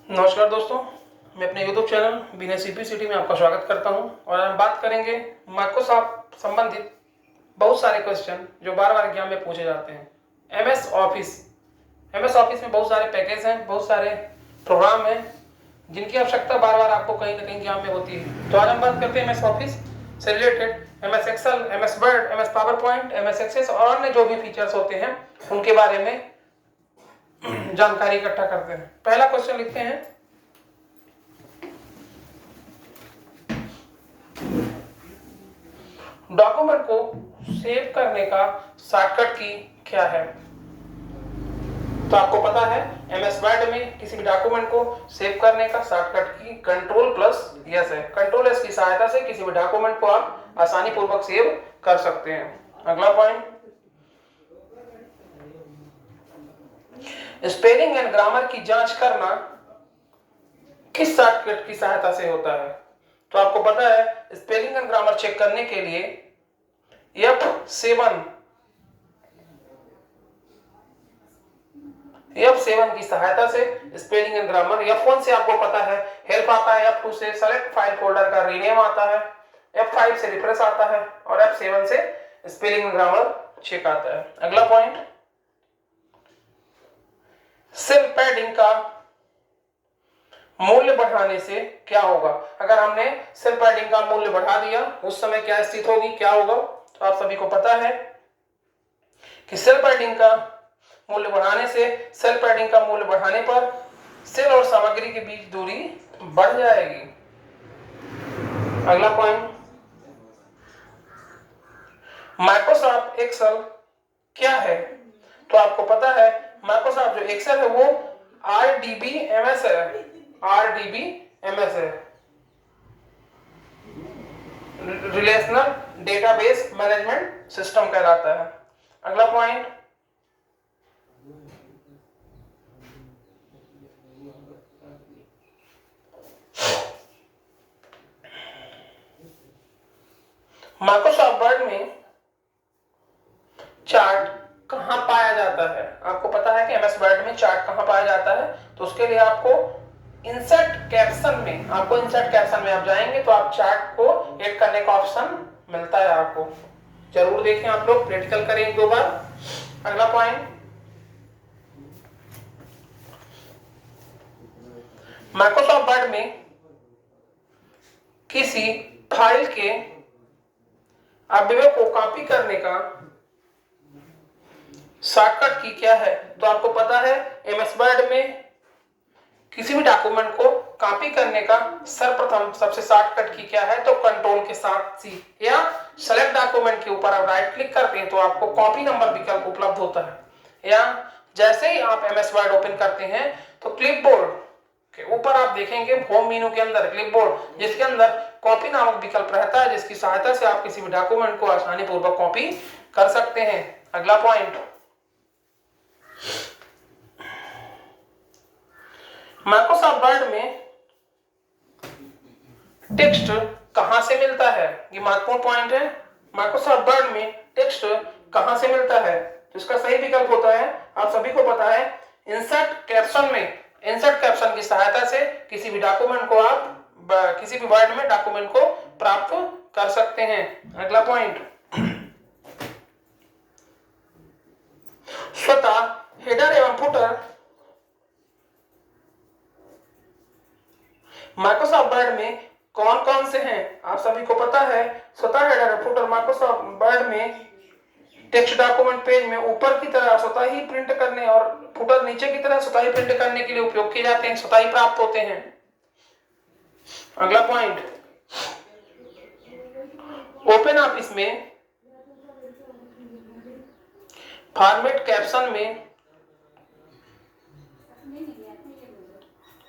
नमस्कार दोस्तों, मैं अपने YouTube चैनल बिना सीपीसीटी में आपका स्वागत करता हूं और हम बात करेंगे माइक्रोसॉफ्ट संबंधित बहुत सारे क्वेश्चन जो बार बार एग्जाम में पूछे जाते हैं। एमएस ऑफिस में बहुत सारे पैकेज हैं, बहुत सारे प्रोग्राम हैं जिनकी आवश्यकता बार बार आपको कहीं ना कहीं एग्जाम में होती है। तो आज हम बात करते हैं एमएस ऑफिस से related MS Excel, MS Word, MS PowerPoint, MS Access और अन्य जो भी फीचर्स होते हैं उनके बारे में जानकारी इकट्ठा करते हैं। पहला क्वेश्चन लिखते हैं, डॉक्यूमेंट को सेव करने का शॉर्टकट की क्या है। तो आपको पता है एमएस वर्ड में किसी भी डॉक्यूमेंट को सेव करने का शॉर्टकट की कंट्रोल+S है। कंट्रोल+S की सहायता से किसी भी डॉक्यूमेंट को आप आसानी पूर्वक सेव कर सकते हैं। अगला पॉइंट, स्पेलिंग एंड ग्रामर की जांच करना किस शॉर्टकट की सहायता से होता है। तो आपको पता है स्पेलिंग एंड ग्रामर चेक करने के लिए F7 की सहायता से स्पेलिंग एंड ग्रामर, F1 से आपको पता है हेल्प आता है, F2 से सेलेक्ट फाइल फोल्डर का रीनेम आता है, F5 से रिफ्रेश आता है और F7 से स्पेलिंग एंड ग्रामर चेक आता है। अगला पॉइंट, सेल पैडिंग का मूल्य बढ़ाने से क्या होगा। अगर हमने सेल पैडिंग का मूल्य बढ़ा दिया उस समय क्या स्थिति होगी, क्या होगा। तो आप सभी को पता है कि सेल पैडिंग का मूल्य बढ़ाने से, सेल पैडिंग का मूल्य बढ़ाने पर सेल और सामग्री के बीच दूरी बढ़ जाएगी। अगला पॉइंट, माइक्रोसॉफ्ट एक्सेल क्या है। तो आपको पता है माइक्रोसॉफ्ट जो एक्सेल है वो RDBMS है, RDBMS है, रिलेशनल डेटाबेस मैनेजमेंट सिस्टम कहलाता है। अगला पॉइंट, माइक्रोसॉफ्ट वर्ड में चार्ट कहां पाया जाता है। आपको पता है कि एमएस वर्ड में चार्ट कहां पाया जाता है। तो उसके लिए आपको इंसर्ट कैप्शन में आप जाएंगे तो आप चार्ट को ऐड करने का ऑप्शन मिलता है। आपको जरूर देखें, आप लोग प्रैक्टिकल करें 2 बार। अगला पॉइंट, माइक्रोसॉफ्ट वर्ड में किसी फाइल के अवयव को कॉपी करने का शॉर्टकट की क्या है। तो आपको पता है एमएस वर्ड में किसी भी डॉक्यूमेंट को कॉपी करने का सर्वप्रथम सबसे शॉर्टकट की क्या है। तो कंट्रोल के साथ सी या सेलेक्ट डॉक्यूमेंट के ऊपर आप राइट क्लिक करते हैं तो आपको कॉपी नंबर विकल्प उपलब्ध होता है। या जैसे ही आप एमएस वर्ड ओपन करते हैं तो क्लिपबोर्ड के ऊपर आप देखेंगे होम मेनू के अंदर क्लिपबोर्ड, जिसके अंदर कॉपी नामक विकल्प रहता है, जिसकी सहायता से आप किसी भी डॉक्यूमेंट को आसानी पूर्वक कॉपी कर सकते हैं। अगला पॉइंट, माइक्रोसॉफ्ट वर्ड में टेक्स्ट कहां से मिलता है। ये महत्वपूर्ण पॉइंट है। माइक्रोसॉफ्ट वर्ड में टेक्स्ट कहां से मिलता है। तो इसका सही विकल्प होता है, आप सभी को पता है, इंसर्ट कैप्शन में। इंसर्ट कैप्शन की सहायता से किसी भी डॉक्यूमेंट को आप किसी भी वर्ड में डॉक्यूमेंट को प्राप्त कर सकते हैं। अगला पॉइंट, स्वतः हेडर एवं फुटर माइक्रोसॉफ्ट वर्ड में कौन कौन से हैं। आप सभी को पता है स्वतः हेडर और फुटर माइक्रोसॉफ्ट वर्ड में टेक्स्ट डॉक्यूमेंट पेज में ऊपर की तरह स्वतः ही प्रिंट करने और फुटर नीचे की तरह स्वतः ही प्रिंट करने के लिए उपयोग किए जाते हैं, स्वतः ही प्राप्त होते हैं। अगला पॉइंट, ओपन ऑफिस में फॉर्मेट कैप्शन में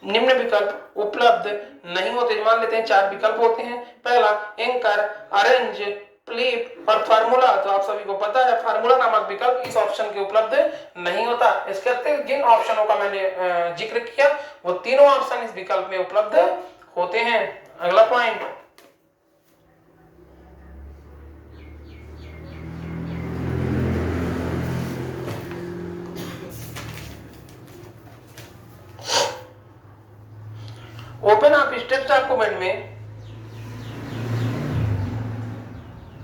निम्न विकल्प उपलब्ध नहीं होते। मान लेते हैं 4 विकल्प होते हैं। पहला एंकर, अरेंज, फ्लिप और फार्मूला। तो आप सभी को पता है फार्मूला नामक विकल्प इस ऑप्शन के उपलब्ध नहीं होता। इसके अतिरिक्त जिन ऑप्शनों का मैंने जिक्र किया वो तीनों ऑप्शन इस विकल्प में उपलब्ध होते हैं। अगला point, open office text document में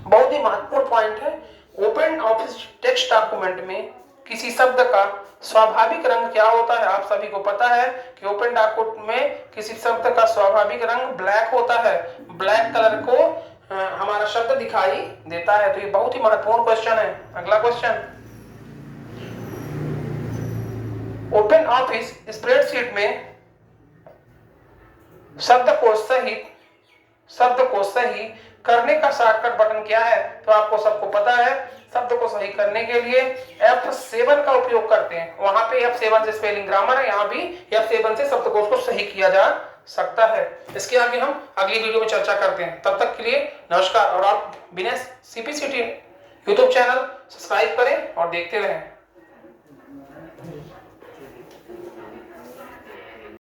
बहुत ही महत्वपूर्ण पॉइंट है। ओपन ऑफिस टेक्स्ट डॉक्यूमेंट में किसी शब्द का स्वाभाविक रंग क्या होता है? आप सभी को पता है कि ओपन डॉक्यूमेंट में किसी शब्द का स्वाभाविक रंग ब्लैक होता है। ब्लैक कलर को हमारा शब्द दिखाई देता है। तो ये बहुत ही महत्वपूर्ण क्वेश्चन है। अगला क्वेश्चन, ओपन ऑफिस स्प्रेडशीट में शब्द को सही करने का शॉर्टकट बटन क्या है? तो आपको सबको पता है, शब्द को सही करने के लिए F7 का उपयोग करते हैं। वहां पे F7 से स्पेलिंग ग्रामर है, यहाँ भी F7 से शब्दकोश को सही किया जा सकता है। इसके आगे हम अगली वीडियो में चर्चा करते हैं। तब तक के लिए नमस्कार। और आप बिना CPCT यूट्यूब चैनल सब्सक्राइब करें और देखते रहें।